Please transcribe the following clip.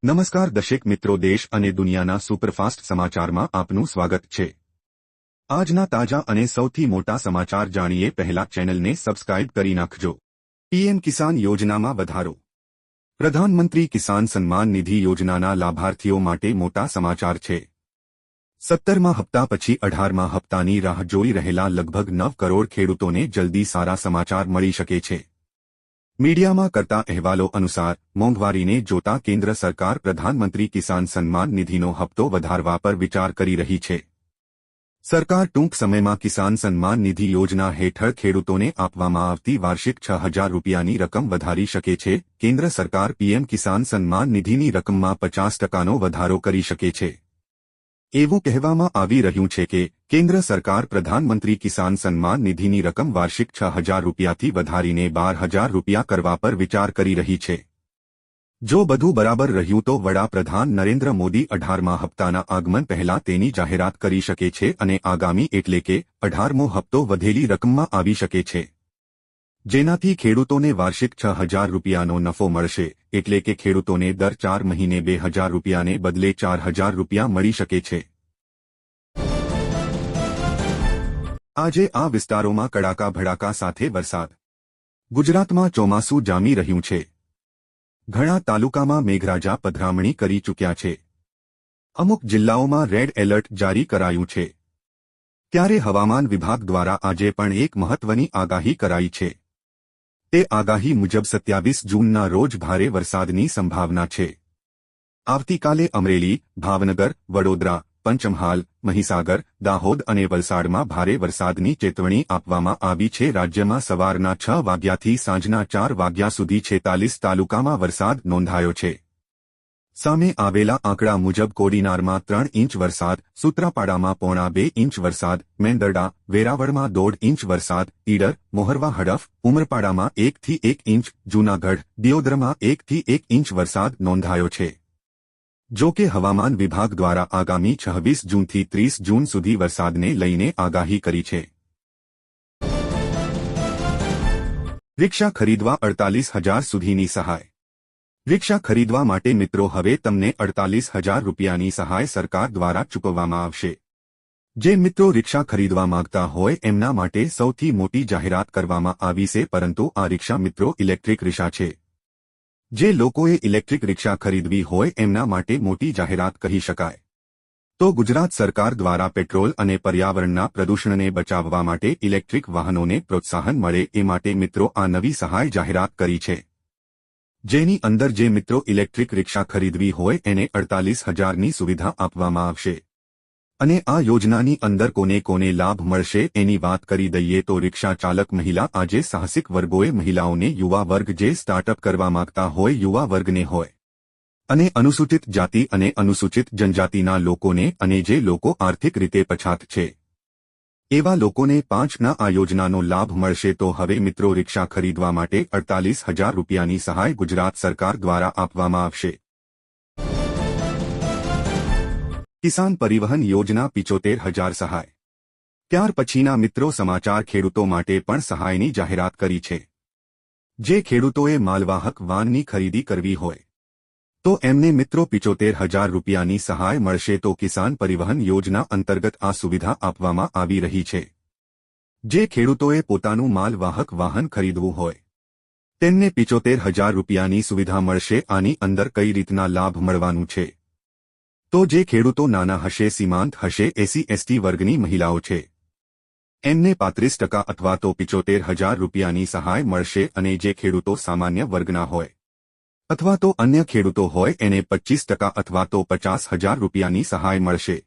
નમસ્કાર દર્શક મિત્રો, દેશ અને દુનિયાના સુપરફાસ્ટ સમાચારમાં આપનું સ્વાગત છે। આજના તાજા અને સૌથી મોટા સમાચાર જાણીએ પહેલા ચેનલને સબસ્ક્રાઇબ કરી નાખજો। પીએમ કિસાન યોજનામાં વધારો। પ્રધાનમંત્રી કિસાન સન્માન નિધિ યોજનાના લાભાર્થીઓ માટે મોટા સમાચાર છે। 17મા હપ્તા પછી 18મા હપ્તાની રાહ જોઈ રહેલા લગભગ 9 કરોડ ખેડૂતોને જલ્દી સારા સમાચાર મળી શકે છે। મીડિયામાં કરતા અહેવાલો અનુસાર મોંઘવારીને જોતા કેન્દ્ર સરકાર પ્રધાનમંત્રી કિસાન સન્માન નિધિનો હપ્તો વધારવા પર વિચાર કરી રહી છે। સરકાર ટૂંક સમયમાં કિસાન સન્માન નિધિ યોજના હેઠળ ખેડૂતોને આપવામાં આવતી વાર્ષિક 6,000 રૂપિયાની રકમ વધારી શકે છે। કેન્દ્ર સરકાર પીએમ કિસાન સન્માન નિધિની રકમમાં 50%નો વધારો કરી શકે છે। એવું કહેવામાં આવી રહ્યું છે કે કેન્દ્ર સરકાર પ્રધાનમંત્રી કિસાન સન્માન નિધિની રકમ વાર્ષિક 6,000 રૂપિયાથી વધારીને 12,000 રૂપિયા કરવા પર વિચાર કરી રહી છે। જો બધું બરાબર રહ્યું તો વડાપ્રધાન નરેન્દ્ર મોદી 18મા હપ્તાના આગમન પહેલા તેની જાહેરાત કરી શકે છે અને આગામી એટલે કે 18મો હપ્તો વધેલી રકમમાં આવી શકે છે, જેનાથી ખેડૂતોને વાર્ષિક 6,000 રૂપિયાનો નફો મળશે। એટલે કે ખેડૂતોને દર 4 મહિને 2,000 રૂપિયાને બદલે 4,000 રૂપિયા મળી શકે છે। આજે આ વિસ્તારોમાં કડાકા ભડાકા સાથે વરસાદ। ગુજરાતમાં ચોમાસું જામી રહ્યું છે। ઘણા તાલુકામાં મેઘરાજા પધરામણી કરી ચૂક્યા છે। અમુક જિલ્લાઓમાં રેડ એલર્ટ જારી કરાયું છે। ત્યારે હવામાન વિભાગ દ્વારા આજે પણ એક મહત્વની આગાહી કરાઈ છે। તે આગાહી મુજબ 27 જૂનના રોજ ભારે વરસાદની સંભાવના છે। આવતીકાલે અમરેલી, ભાવનગર, વડોદરા, પંચમહાલ, મહીસાગર, દાહોદ અને વલસાડમાં ભારે વરસાદની ચેતવણી આપવામાં આવી છે। રાજ્યમાં સવારના 6 વાગ્યાથી સાંજના 4 વાગ્યા સુધી 46 તાલુકામાં વરસાદ નોંધાયો છે। સામે આવેલા આંકડા મુજબ કોડીનારમાં 3 ઇંચ વરસાદ, સૂત્રાપાડામાં 1.5 ઇંચ વરસાદ, મેંદરડા, વેરાવળમાં 1.5 ઇંચ વરસાદ, ઈડર, મોહરવા, હડફ, ઉમરપાડામાં 1 થી 1 ઇંચ, જૂનાગઢ, દિયોદરમાં 1 થી 1 ઇંચ વરસાદ નોંધાયો છે। જો કે હવામાન વિભાગ દ્વારા આગામી 26 જૂનથી 30 જૂન સુધી વરસાદને લઈને આગાહી કરી છે। રિક્ષા ખરીદવા 48,000 સુધીની સહાય। રિક્ષા ખરીદવા માટે મિત્રો હવે તમને 48,000 રૂપિયાની સહાય સરકાર દ્વારા ચૂકવવામાં આવશે। જે મિત્રો રિક્ષા ખરીદવા માંગતા હોય એમના માટે સૌથી મોટી જાહેરાત કરવામાં આવી છે, પરંતુ આ રિક્ષા મિત્રો ઇલેક્ટ્રિક રિક્ષા છે। જે લોકોએ ઇલેક્ટ્રિક રિક્ષા ખરીદવી હોય એમના માટે મોટી જાહેરાત કહી શકાય। તો ગુજરાત સરકાર દ્વારા પેટ્રોલ અને પર્યાવરણના પ્રદૂષણને બચાવવા માટે ઇલેક્ટ્રિક વાહનોને પ્રોત્સાહન મળે એ માટે મિત્રો આ નવી સહાય જાહેરાત કરી છે, જેની અંદર જે મિત્રો ઇલેક્ટ્રિક રિક્ષા ખરીદવી હોય એને 48,000ની સુવિધા આપવામાં આવશે। અને આ યોજનાની અંદર કોને કોને લાભ મળશે એની વાત કરી દઈએ તો રિક્ષા ચાલક મહિલા, આજે સાહસિક વર્ગોએ મહિલાઓને, યુવા વર્ગ જે સ્ટાર્ટઅપ કરવા માંગતા હોય યુવા વર્ગને હોય, અને અનુસૂચિત જાતિ અને અનુસૂચિત જનજાતિના લોકોને, અને જે લોકો આર્થિક રીતે પછાત છે એવા લોકોને 5ના આ યોજનાનો લાભ મળશે। તો હવે મિત્રો રિક્ષા ખરીદવા માટે 48,000 રૂપિયાની સહાય ગુજરાત સરકાર દ્વારા આપવામાં આવશે। કિસાન પરિવહન યોજના 75,000 સહાય। ત્યાર પછીના મિત્રો સમાચાર ખેડૂતો માટે પણ સહાયની જાહેરાત કરી છે। જે ખેડૂતોએ માલવાહક વાહનની ખરીદી કરવી હોય તો એમને મિત્રો 75,000 રૂપિયાની સહાય મળશે। તો કિસાન પરિવહન યોજના અંતર્ગત આ સુવિધા આપવામાં આવી રહી છે। જે ખેડૂતોએ પોતાનું માલવાહક વાહન ખરીદવું હોય તેમને 75,000 રૂપિયાની સુવિધા મળશે। આની અંદર કઈ રીતના લાભ મળવાનું છે તો જે ખેડૂતો નાના હશે, સીમાંત હશે, SC/ST વર્ગની મહિલાઓ છે એમને 35% અથવા તો 75,000 રૂપિયાની સહાય મળશે। અને જે ખેડૂતો સામાન્ય વર્ગના હોય અથવા તો અન્ય ખેડૂતો હોય એને 25% અથવા તો 50,000 રૂપિયાની સહાય મળશે।